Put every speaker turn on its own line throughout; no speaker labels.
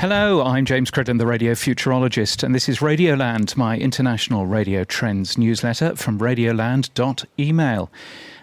Hello, I'm James Cridden, the radio futurologist, and this is Radioland, my international radio trends newsletter from radioland.email.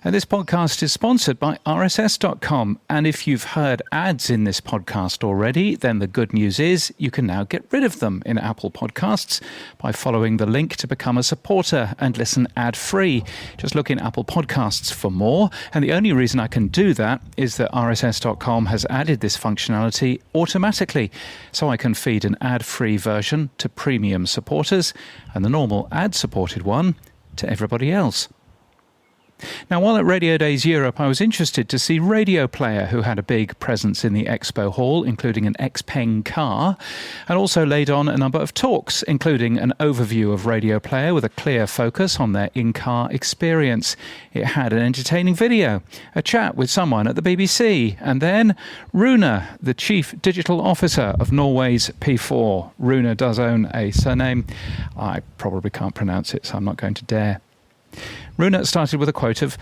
And this podcast is sponsored by RSS.com, and if you've heard ads in this podcast already, then the good news is you can now get rid of them in Apple Podcasts by following the link to become a supporter and listen ad-free. Just look in Apple Podcasts for more, and the only reason I can do that is that RSS.com has added this functionality automatically, so I can feed an ad-free version to premium supporters and the normal ad-supported one to everybody else. Now, while at Radio Days Europe, I was interested to see Radio Player, who had a big presence in the expo hall, including an Xpeng car, and also laid on a number of talks, including an overview of Radio Player with a clear focus on their in-car experience. It had an entertaining video, a chat with someone at the BBC, and then Rune, the Chief Digital Officer of Norway's P4. Rune does own a surname. I probably can't pronounce it, so I'm not going to dare. Rune started with a quote of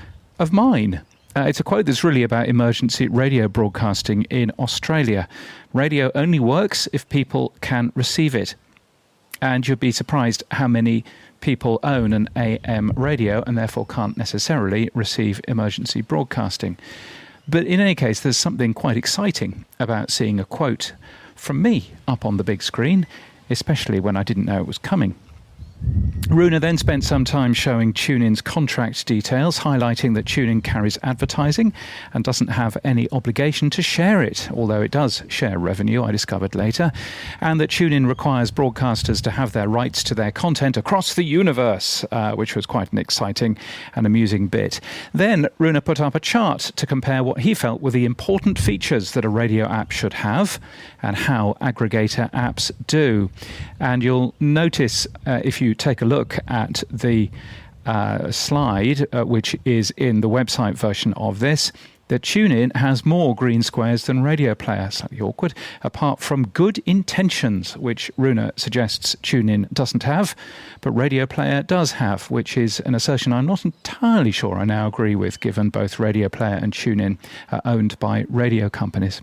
mine. It's a quote that's really about emergency radio broadcasting in Australia. Radio only works if people can receive it. And you'd be surprised how many people own an AM radio and therefore can't necessarily receive emergency broadcasting. But in any case, there's something quite exciting about seeing a quote from me up on the big screen, especially when I didn't know it was coming. Rune then spent some time showing TuneIn's contract details, highlighting that TuneIn carries advertising and doesn't have any obligation to share it, although it does share revenue, I discovered later, and that TuneIn requires broadcasters to have their rights to their content across the universe, which was quite an exciting and amusing bit. Then Rune put up a chart to compare what he felt were the important features that a radio app should have and how aggregator apps do. And you'll notice, if you take a look at the slide, which is in the website version of this, that TuneIn has more green squares than Radio Player. Slightly awkward. Apart from good intentions, which Rune suggests TuneIn doesn't have, but Radio Player does have, which is an assertion I'm not entirely sure I now agree with, given both Radio Player and TuneIn are owned by radio companies.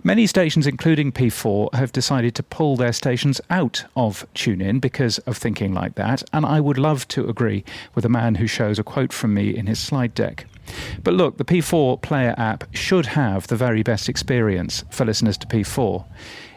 Many stations, including P4, have decided to pull their stations out of TuneIn because of thinking like that, and I would love to agree with a man who shows a quote from me in his slide deck. But look, the P4 Player app should have the very best experience for listeners to P4.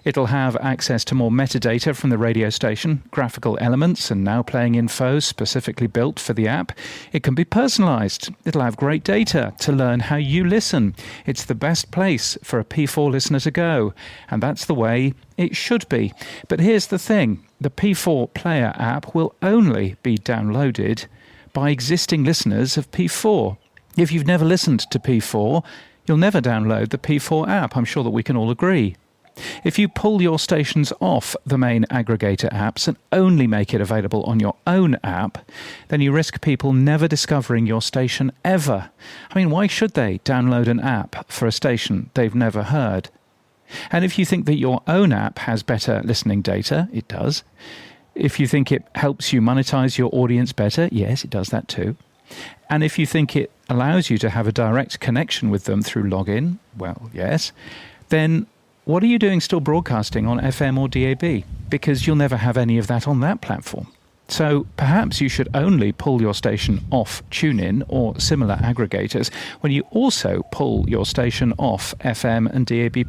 It'll have access to more metadata from the radio station, graphical elements and now playing info specifically built for the app. It can be personalised. It'll have great data to learn how you listen. It's the best place for a P4 listener to go, and that's the way it should be. But here's the thing. The P4 Player app will only be downloaded by existing listeners of P4. If you've never listened to P4, you'll never download the P4 app. I'm sure that we can all agree. If you pull your stations off the main aggregator apps and only make it available on your own app, then you risk people never discovering your station ever. I mean, why should they download an app for a station they've never heard? And if you think that your own app has better listening data, it does. If you think it helps you monetize your audience better, yes, it does that too. And if you think it allows you to have a direct connection with them through login, well, yes, then what are you doing still broadcasting on FM or DAB? Because you'll never have any of that on that platform. So perhaps you should only pull your station off TuneIn or similar aggregators when you also pull your station off FM and DAB+.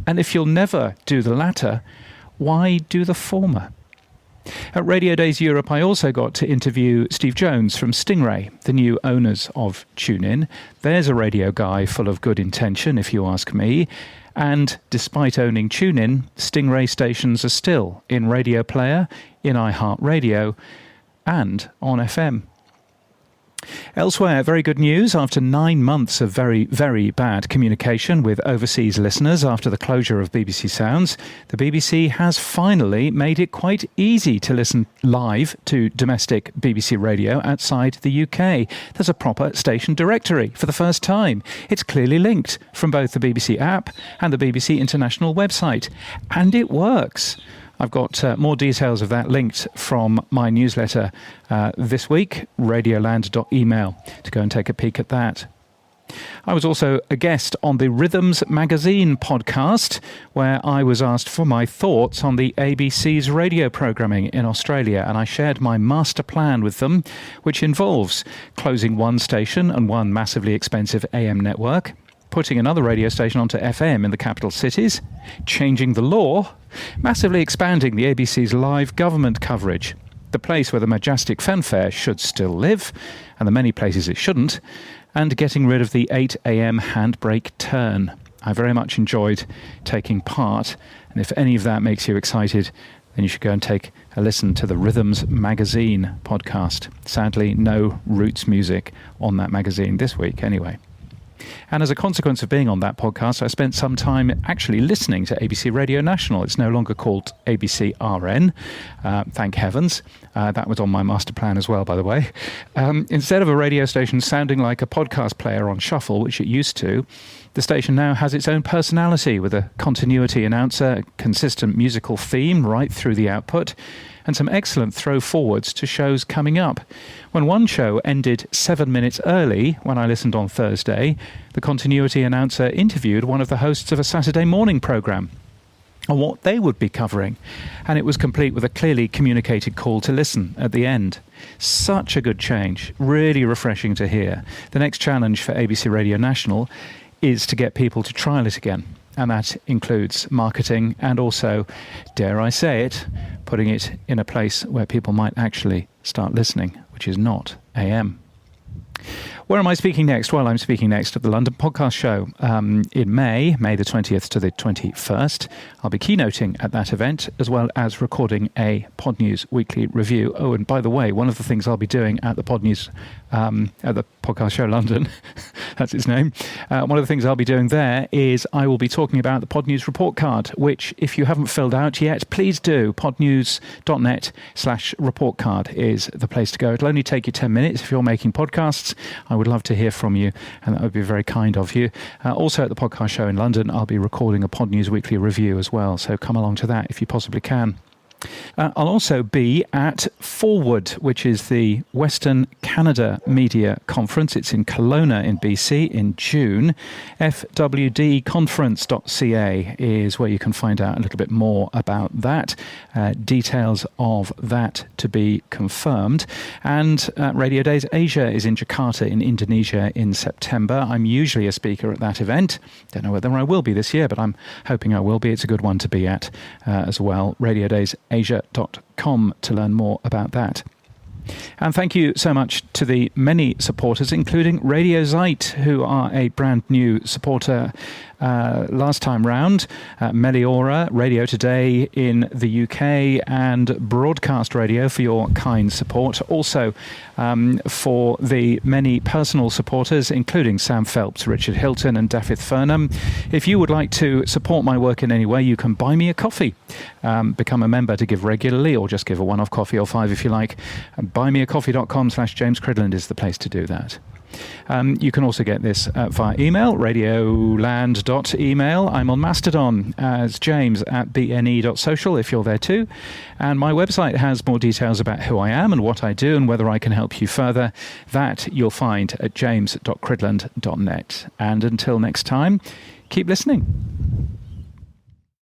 And if you'll never do the latter, why do the former? At Radio Days Europe, I also got to interview Steve Jones from Stingray, the new owners of TuneIn. There's a radio guy full of good intention, if you ask me. And despite owning TuneIn, Stingray stations are still in Radio Player, in iHeartRadio, and on FM. Elsewhere, very good news. After 9 months of very, very bad communication with overseas listeners after the closure of BBC Sounds, the BBC has finally made it quite easy to listen live to domestic BBC radio outside the UK. There's a proper station directory for the first time. It's clearly linked from both the BBC app and the BBC International website. And it works. I've got more details of that linked from my newsletter this week, radioland.email, to go and take a peek at that. I was also a guest on the Rhythms Magazine podcast, where I was asked for my thoughts on the ABC's radio programming in Australia, and I shared my master plan with them, which involves closing one station and one massively expensive AM network, putting another radio station onto FM in the capital cities, changing the law, massively expanding the ABC's live government coverage, the place where the majestic fanfare should still live, and the many places it shouldn't, and getting rid of the 8 a.m. handbrake turn. I very much enjoyed taking part, and if any of that makes you excited, then you should go and take a listen to the Rhythms Magazine podcast. Sadly, no Roots music on that magazine this week anyway. And as a consequence of being on that podcast, I spent some time actually listening to ABC Radio National. It's no longer called ABC RN, thank heavens. That was on my master plan as well, by the way. Instead of a radio station sounding like a podcast player on shuffle, which it used to, the station now has its own personality with a continuity announcer, a consistent musical theme right through the output, and some excellent throw forwards to shows coming up. When one show ended 7 minutes early, when I listened on Thursday, the continuity announcer interviewed one of the hosts of a Saturday morning programme on what they would be covering, and it was complete with a clearly communicated call to listen at the end. Such a good change, really refreshing to hear. The next challenge for ABC Radio National is to get people to trial it again. And that includes marketing and also, dare I say it, putting it in a place where people might actually start listening, which is not AM. Where am I speaking next? Well, I'm speaking next at the London Podcast Show in May the 20th to the 21st. I'll be keynoting at that event, as well as recording a Pod News weekly review. Oh, and by the way, one of the things I'll be doing at the Pod News, at the Podcast Show London, that's its name, one of the things I'll be doing there is I will be talking about the Pod News report card, which if you haven't filled out yet, please do. podnews.net/report card is the place to go. It'll only take you 10 minutes if you're making podcasts. I would love to hear from you, and that would be very kind of you. Also at the Podcast Show in London, I'll be recording a Pod News weekly review as well, so come along to that if you possibly can. I'll also be at Forward, which is the Western Canada Media Conference. It's in Kelowna in BC in June. fwdconference.ca is where you can find out a little bit more about that. Details of that to be confirmed. And Radio Days Asia is in Jakarta in Indonesia in September. I'm usually a speaker at that event. Don't know whether I will be this year, but I'm hoping I will be. It's a good one to be at as well. Radio Days Asia.com to learn more about that. And thank you so much to the many supporters, including Radio Zeit, who are a brand new supporter last time round, Meliora, Radio Today in the UK, and Broadcast Radio for your kind support. Also, for the many personal supporters, including Sam Phelps, Richard Hilton and Daphith Furnham. If you would like to support my work in any way, you can buy me a coffee. Become a member to give regularly, or just give a one-off coffee or 5 if you like. Buymeacoffee.com/James Cridland is the place to do that. You can also get this via email, radioland.email. I'm on Mastodon as james@bne.social if you're there too. And my website has more details about who I am and what I do and whether I can help you further. That you'll find at james.cridland.net. And until next time, keep listening.